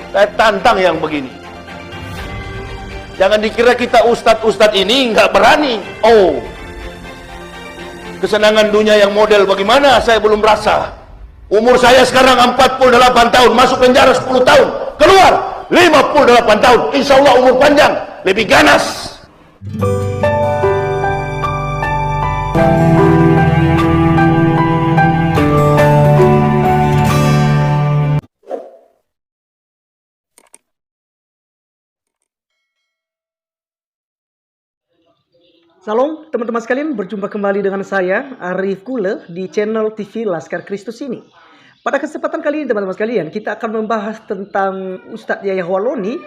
Saya tantang yang begini. Jangan dikira kita ustadz-ustadz ini nggak berani. Oh, kesenangan dunia yang model bagaimana saya belum rasa. Umur saya sekarang 48 tahun, masuk penjara 10 tahun, keluar 58 tahun. Insya Allah umur panjang, lebih ganas. Salam teman-teman sekalian, berjumpa kembali dengan saya Arif Kule di channel TV Laskar Kristus ini. Pada kesempatan kali ini teman-teman sekalian, kita akan membahas tentang Ustadz Yahya Holoni.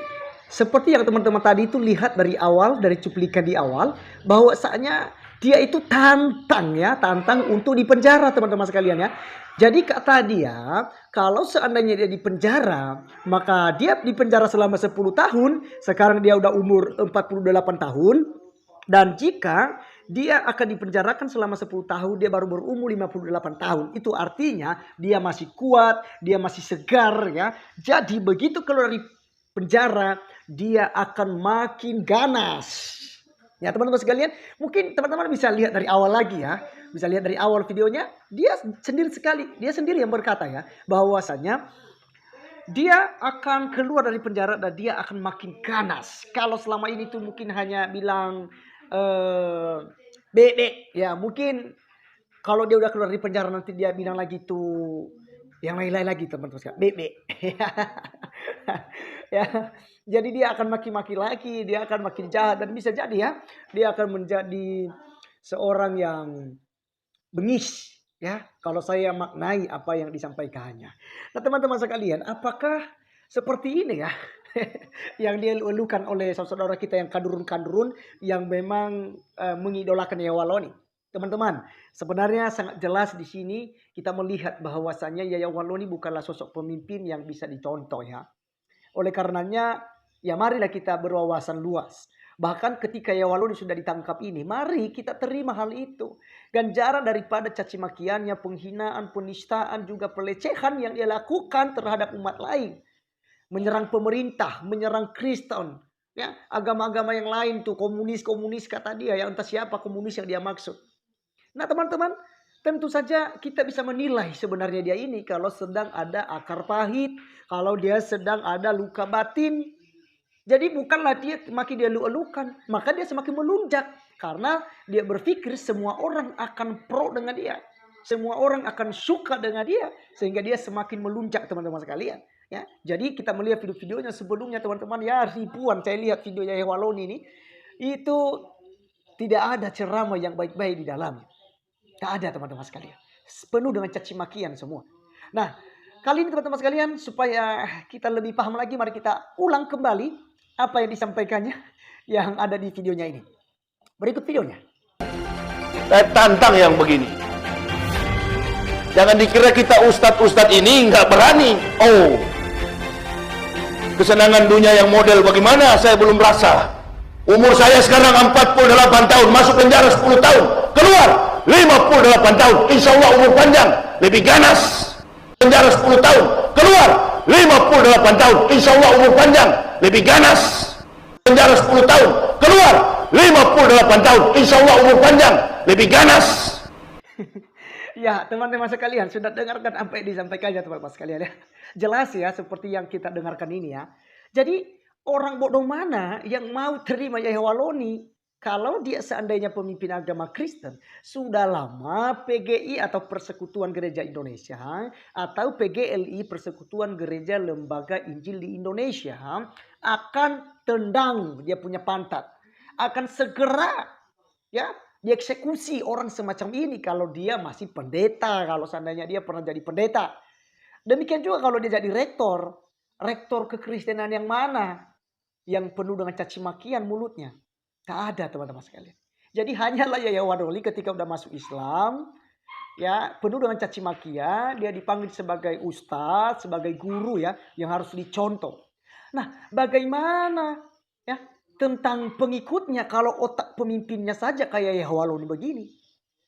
Seperti yang teman-teman tadi itu lihat dari awal, dari cuplikan di awal, bahwasanya dia itu tantang untuk dipenjara teman-teman sekalian ya. Jadi kata dia, kalau seandainya dia dipenjara, maka dia dipenjara selama 10 tahun, sekarang dia udah umur 48 tahun. Dan jika dia akan dipenjarakan selama 10 tahun, dia baru berumur 58 tahun. Itu artinya dia masih kuat, dia masih segar ya. Jadi begitu keluar dari penjara, dia akan makin ganas. Ya teman-teman sekalian, mungkin teman-teman bisa lihat dari awal lagi ya. Bisa lihat dari awal videonya, dia sendiri yang berkata ya, bahwasanya dia akan keluar dari penjara dan dia akan makin ganas. Kalau selama ini tuh mungkin hanya bilang bebek ya, mungkin kalau dia udah keluar dari penjara nanti dia bilang lagi tuh yang lain-lain lagi teman-teman sekalian, bebek. Ya, jadi dia akan maki-maki lagi, dia akan makin jahat dan bisa jadi ya, dia akan menjadi seorang yang bengis ya, kalau saya maknai apa yang disampaikannya. Nah teman-teman sekalian, apakah seperti ini ya yang dilakukan oleh saudara kita yang kadurun-kadurun yang memang mengidolakan Yahya Holoni? Teman-teman, sebenarnya sangat jelas di sini kita melihat bahwasannya Yahya Holoni bukanlah sosok pemimpin yang bisa dicontoh ya. Oleh karenanya, ya marilah kita berwawasan luas. Bahkan ketika Yahya Holoni sudah ditangkap ini, mari kita terima hal itu. Ganjaran daripada caci makiannya, penghinaan, penistaan, juga pelecehan yang dia lakukan terhadap umat lain. Menyerang pemerintah, menyerang Kristen, ya, agama-agama yang lain tuh, komunis kata dia, yang entah siapa komunis yang dia maksud. Nah teman-teman, tentu saja kita bisa menilai sebenarnya dia ini kalau sedang ada akar pahit, kalau dia sedang ada luka batin. Jadi bukanlah dia makin dia elu-elukan, maka dia semakin melunjak. Karena dia berpikir semua orang akan pro dengan dia. Semua orang akan suka dengan dia. Sehingga dia semakin melunjak teman-teman sekalian. Ya, jadi kita melihat video-videonya sebelumnya teman-teman ya, ribuan saya lihat video Yahya Holoni ini. Itu tidak ada ceramah yang baik-baik di dalamnya. Tak ada teman-teman sekalian. Penuh dengan caci makian semua. Nah, kali ini teman-teman sekalian, supaya kita lebih paham lagi, mari kita ulang kembali apa yang disampaikannya yang ada di videonya ini. Berikut videonya. Saya tantang yang begini. Jangan dikira kita ustadz-ustadz ini nggak berani. Oh, kesenangan dunia yang model bagaimana saya belum rasa. Umur saya sekarang 48 tahun, masuk penjara 10 tahun, keluar 58 tahun. Insya Allah umur panjang, lebih ganas. Penjara 10 tahun, keluar 58 tahun. Insya Allah umur panjang, lebih ganas. Penjara 10 tahun, keluar 58 tahun. Insya Allah umur panjang, lebih ganas. Ya teman-teman sekalian, sudah dengarkan apa yang disampaikannya teman-teman sekalian ya. Jelas ya seperti yang kita dengarkan ini ya. Jadi orang bodoh mana yang mau terima Yahya Holoni kalau dia seandainya pemimpin agama Kristen? Sudah lama PGI atau Persekutuan Gereja Indonesia atau PGLI Persekutuan Gereja Lembaga Injil di Indonesia akan tendang dia punya pantat. Akan segera ya dieksekusi orang semacam ini kalau dia masih pendeta, kalau seandainya dia pernah jadi pendeta. Demikian juga kalau dia jadi rektor kekristenan yang mana yang penuh dengan caci makian mulutnya. Tak ada teman-teman sekalian. Jadi hanyalah Yahya Holoni ketika udah masuk Islam, ya penuh dengan caci makian, dia dipanggil sebagai ustadz, sebagai guru ya, yang harus dicontoh. Nah, bagaimana ya tentang pengikutnya kalau otak pemimpinnya saja kayak Yahya Holoni begini?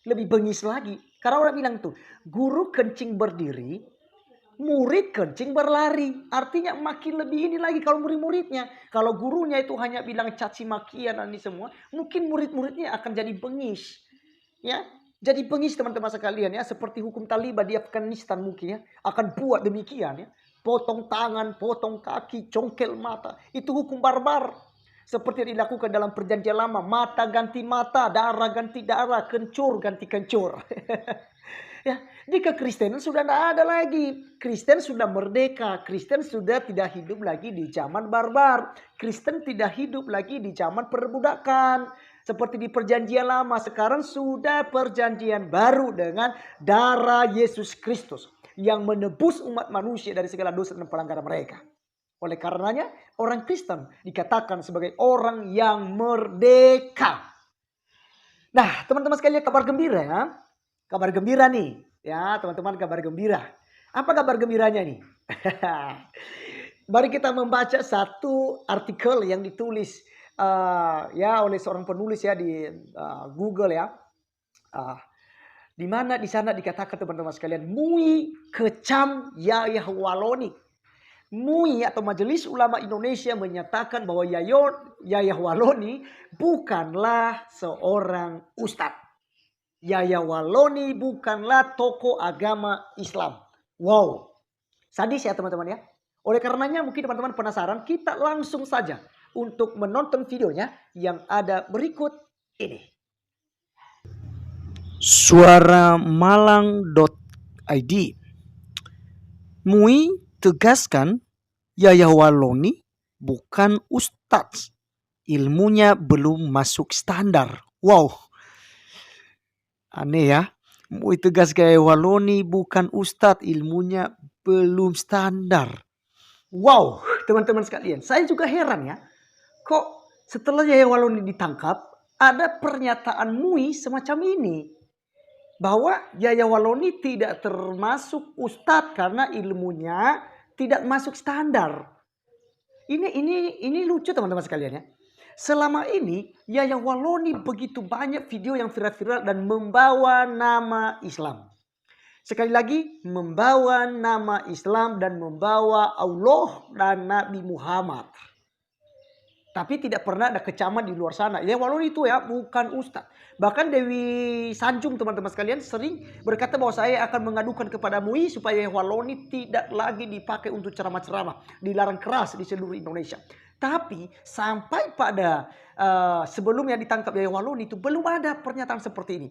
Lebih bengis lagi. Karena orang bilang tuh, guru kencing berdiri, murid kencing berlari. Artinya makin lebih ini lagi kalau murid-muridnya. Kalau gurunya itu hanya bilang caci makian dan ini semua, mungkin murid-muridnya akan jadi bengis. Ya, jadi bengis teman-teman sekalian ya, seperti hukum Taliban di Afghanistan mungkin ya, akan buat demikian ya. Potong tangan, potong kaki, congkel mata. Itu hukum barbar. Seperti yang dilakukan dalam perjanjian lama. Mata ganti mata, darah ganti darah, kencur ganti kencur. Ya, di kekristenan sudah tidak ada lagi. Kristen sudah merdeka. Kristen sudah tidak hidup lagi di zaman barbar. Kristen tidak hidup lagi di zaman perbudakan. Seperti di perjanjian lama. Sekarang sudah perjanjian baru dengan darah Yesus Kristus. Yang menebus umat manusia dari segala dosa dan pelanggaran mereka. Oleh karenanya orang Kristen dikatakan sebagai orang yang merdeka. Nah teman-teman sekalian, kabar gembira ya. Kabar gembira nih. Ya teman-teman, kabar gembira. Apa kabar gembiranya nih? Mari kita membaca satu artikel yang ditulis ya oleh seorang penulis ya di Google ya. Di mana di sana dikatakan teman-teman sekalian, MUI kecam Yahya Waloni. MUI atau Majelis Ulama Indonesia menyatakan bahwa Yahya Waloni bukanlah seorang ustadz. Yahya Waloni bukanlah tokoh agama Islam. Wow, sadis ya teman-teman ya. Oleh karenanya mungkin teman-teman penasaran, kita langsung saja untuk menonton videonya yang ada berikut ini. Suaramalang.id. MUI tegaskan Yahya Waloni bukan ustadz. Ilmunya belum masuk standar. Wow. Aneh ya. MUI tegaskan Yahya Waloni bukan ustadz. Ilmunya belum standar. Wow. Teman-teman sekalian. Saya juga heran ya. Kok setelah Yahya Waloni ditangkap, ada pernyataan MUI semacam ini. Bahwa Yahya Waloni tidak termasuk ustadz karena ilmunya tidak masuk standar. Ini lucu teman-teman sekalian ya. Selama ini Yahya Waloni begitu banyak video yang viral-viral dan membawa nama Islam. Sekali lagi, membawa nama Islam dan membawa Allah dan Nabi Muhammad. Tapi tidak pernah ada kecaman di luar sana. Yahya Waloni itu ya bukan ustadz. Bahkan Dewi Sanjung teman-teman sekalian sering berkata bahwa saya akan mengadukan kepada MUI supaya Yahya Waloni tidak lagi dipakai untuk ceramah-ceramah. Dilarang keras di seluruh Indonesia. Tapi sampai pada sebelumnya ditangkap Yahya Waloni itu belum ada pernyataan seperti ini.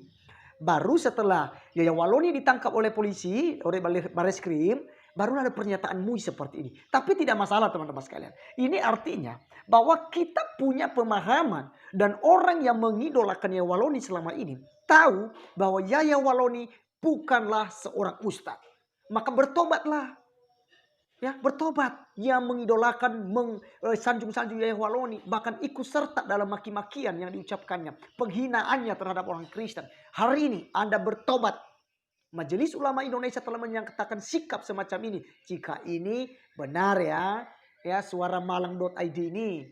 Baru setelah Yahya Waloni ditangkap oleh polisi, oleh Bareskrim, baru ada pernyataan MUI seperti ini. Tapi tidak masalah teman-teman sekalian. Ini artinya bahwa kita punya pemahaman dan orang yang mengidolakan Yahya Waloni selama ini tahu bahwa Yahya Waloni bukanlah seorang ustadz. Maka bertobatlah. Ya, bertobat. Yang mengidolakan, sanjung-sanjung Yahya Waloni, bahkan ikut serta dalam maki-makian yang diucapkannya, penghinaannya terhadap orang Kristen. Hari ini Anda bertobat. Majelis Ulama Indonesia telah menyatakan sikap semacam ini. Jika ini benar ya suaramalang.id ini.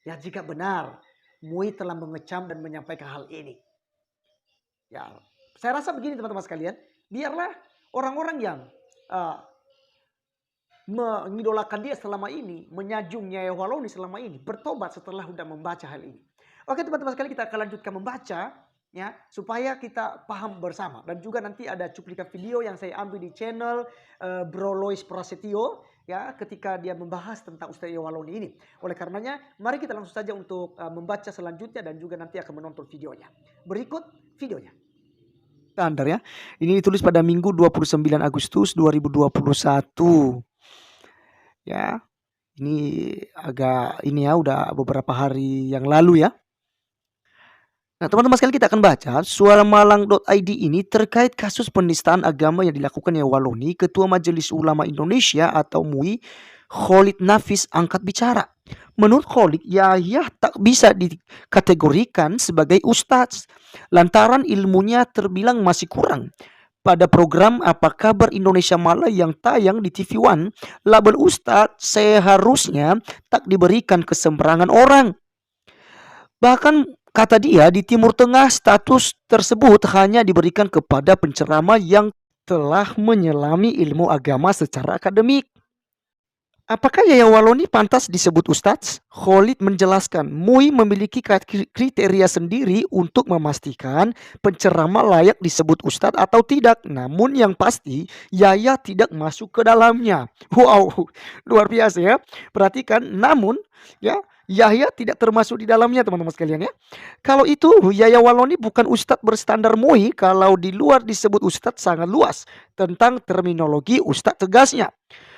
Ya jika benar, MUI telah mengecam dan menyampaikan hal ini. Ya, saya rasa begini teman-teman sekalian. Biarlah orang-orang yang mengidolakan dia selama ini, menyanjung Yahya Waloni selama ini, bertobat setelah sudah membaca hal ini. Oke teman-teman sekalian, kita akan lanjutkan membaca ya supaya kita paham bersama. Dan juga nanti ada cuplikan video yang saya ambil di channel Bro Lois Prasetyo ya ketika dia membahas tentang Ustaz Yahya Waloni ini. Oleh karenanya mari kita langsung saja untuk membaca selanjutnya dan juga nanti akan menonton videonya. Berikut videonya. Standar ya. Ini ditulis pada Minggu 29 Agustus 2021. Ya. Ini udah beberapa hari yang lalu ya. Nah teman-teman sekalian, kita akan baca suaramalang.id ini terkait kasus penistaan agama yang dilakukan Yahya Waloni. Ketua Majelis Ulama Indonesia atau MUI Khalid Nafis angkat bicara. Menurut Khalid, Yahya tak bisa dikategorikan sebagai ustadz lantaran ilmunya terbilang masih kurang. Pada program Apa Kabar Indonesia Malam yang tayang di TV One, label ustadz seharusnya tak diberikan ke sembarangan orang. Bahkan kata dia, di Timur Tengah status tersebut hanya diberikan kepada penceramah yang telah menyelami ilmu agama secara akademik. Apakah Yaya Waloni pantas disebut ustadz? Khalid menjelaskan, MUI memiliki kriteria sendiri untuk memastikan penceramah layak disebut ustadz atau tidak. Namun yang pasti, Yaya tidak masuk ke dalamnya. Wow, luar biasa ya. Perhatikan, namun ya, Yahya tidak termasuk di dalamnya teman-teman sekalian ya. Kalau itu Yaya Waloni bukan ustadz berstandar MUI. Kalau di luar disebut ustadz sangat luas tentang terminologi ustadz tegasnya.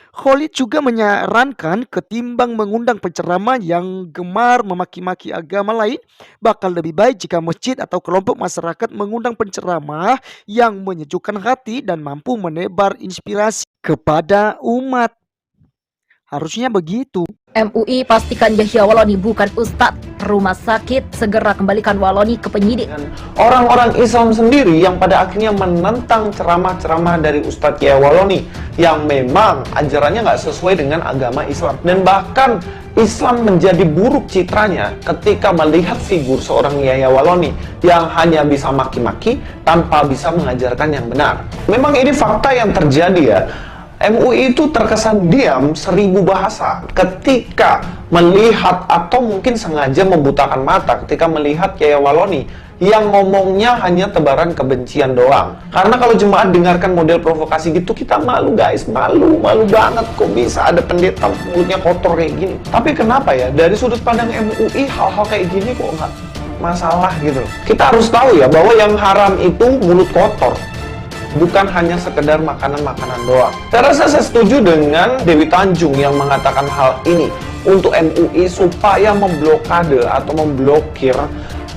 Khalid juga menyarankan ketimbang mengundang penceramah yang gemar memaki-maki agama lain, bakal lebih baik jika masjid atau kelompok masyarakat mengundang penceramah yang menyejukkan hati dan mampu menebar inspirasi kepada umat. Harusnya begitu. MUI pastikan Yahya Waloni bukan ustadz. Rumah sakit segera kembalikan Waloni ke penyidik. Orang-orang Islam sendiri yang pada akhirnya menentang ceramah-ceramah dari Ustadz Yahya Waloni yang memang ajarannya nggak sesuai dengan agama Islam. Dan bahkan Islam menjadi buruk citranya ketika melihat figur seorang Yahya Waloni yang hanya bisa maki-maki tanpa bisa mengajarkan yang benar. Memang ini fakta yang terjadi ya. MUI itu terkesan diam 1000 bahasa ketika melihat atau mungkin sengaja membutakan mata ketika melihat Yahya Waloni yang ngomongnya hanya tebaran kebencian doang. Karena kalau jemaat dengarkan model provokasi gitu, kita malu guys, malu banget kok bisa ada pendeta mulutnya kotor kayak gini. Tapi kenapa ya, dari sudut pandang MUI hal-hal kayak gini kok nggak masalah gitu. Kita harus tahu ya bahwa yang haram itu mulut kotor, bukan hanya sekedar makanan-makanan doang. Saya rasa saya setuju dengan Dewi Tanjung yang mengatakan hal ini untuk MUI supaya memblokade atau memblokir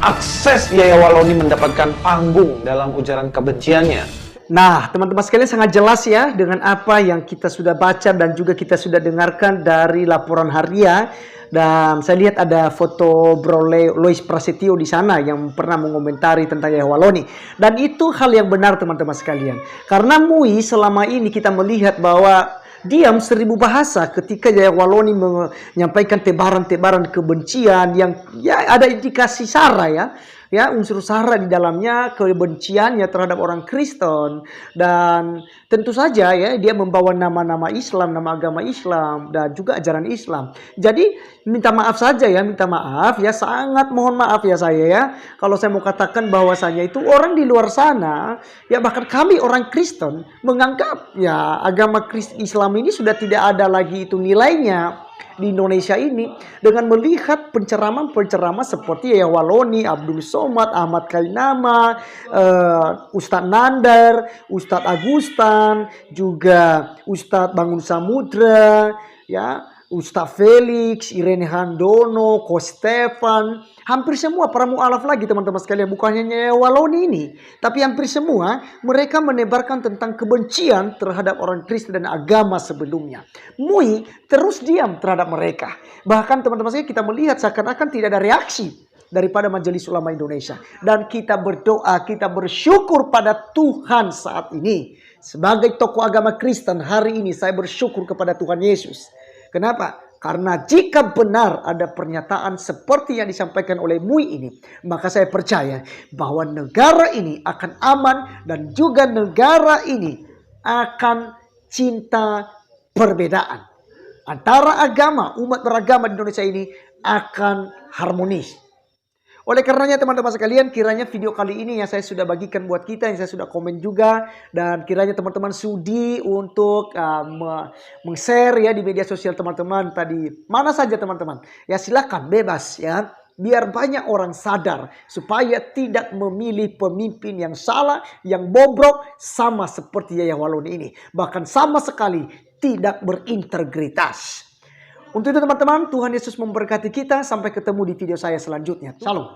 akses Yahya Waloni mendapatkan panggung dalam ujaran kebenciannya. Nah, teman-teman sekalian sangat jelas ya dengan apa yang kita sudah baca dan juga kita sudah dengarkan dari laporan harian. Dan saya lihat ada foto Bro Lois Prasetyo di sana yang pernah mengomentari tentang Yahya Waloni. Dan itu hal yang benar teman-teman sekalian. Karena MUI selama ini kita melihat bahwa diam 1000 bahasa ketika Yahya Waloni menyampaikan tebaran-tebaran kebencian yang ya ada indikasi sara ya unsur sara di dalamnya, kebenciannya terhadap orang Kristen, dan tentu saja ya dia membawa nama-nama Islam, nama agama Islam dan juga ajaran Islam. Jadi minta maaf saja ya, minta maaf ya, sangat mohon maaf ya saya ya kalau saya mau katakan bahwasanya itu orang di luar sana ya, bahkan kami orang Kristen menganggap ya agama Islam ini sudah tidak ada lagi itu nilainya di Indonesia ini dengan melihat penceramah-penceramah seperti Yahya Waloni, Abdul Somad, Ahmad Kainama, Ustadz Nandar, Ustadz Agustan, juga Ustadz Bangun Samudra, ya, Ustadz Felix, Irene Handono, Ko Stefan, hampir semua para mu'alaf lagi teman-teman sekalian, bukan hanya Waloni ini, tapi hampir semua mereka menebarkan tentang kebencian terhadap orang Kristen dan agama sebelumnya. MUI terus diam terhadap mereka. Bahkan teman-teman sekalian kita melihat seakan-akan tidak ada reaksi daripada Majelis Ulama Indonesia. Dan kita berdoa, kita bersyukur pada Tuhan saat ini. Sebagai tokoh agama Kristen hari ini saya bersyukur kepada Tuhan Yesus. Kenapa? Karena jika benar ada pernyataan seperti yang disampaikan oleh MUI ini, maka saya percaya bahwa negara ini akan aman dan juga negara ini akan cinta perbedaan. Antara agama, umat beragama di Indonesia ini akan harmonis. Oleh karenanya teman-teman sekalian, kiranya video kali ini yang saya sudah bagikan buat kita, yang saya sudah komen juga, dan kiranya teman-teman sudi untuk meng-share ya di media sosial teman-teman tadi, mana saja teman-teman. Ya silakan, bebas ya, biar banyak orang sadar supaya tidak memilih pemimpin yang salah, yang bobrok, sama seperti Yahya Waloni ini. Bahkan sama sekali tidak berintegritas. Untuk itu teman-teman, Tuhan Yesus memberkati kita. Sampai ketemu di video saya selanjutnya. Shalom.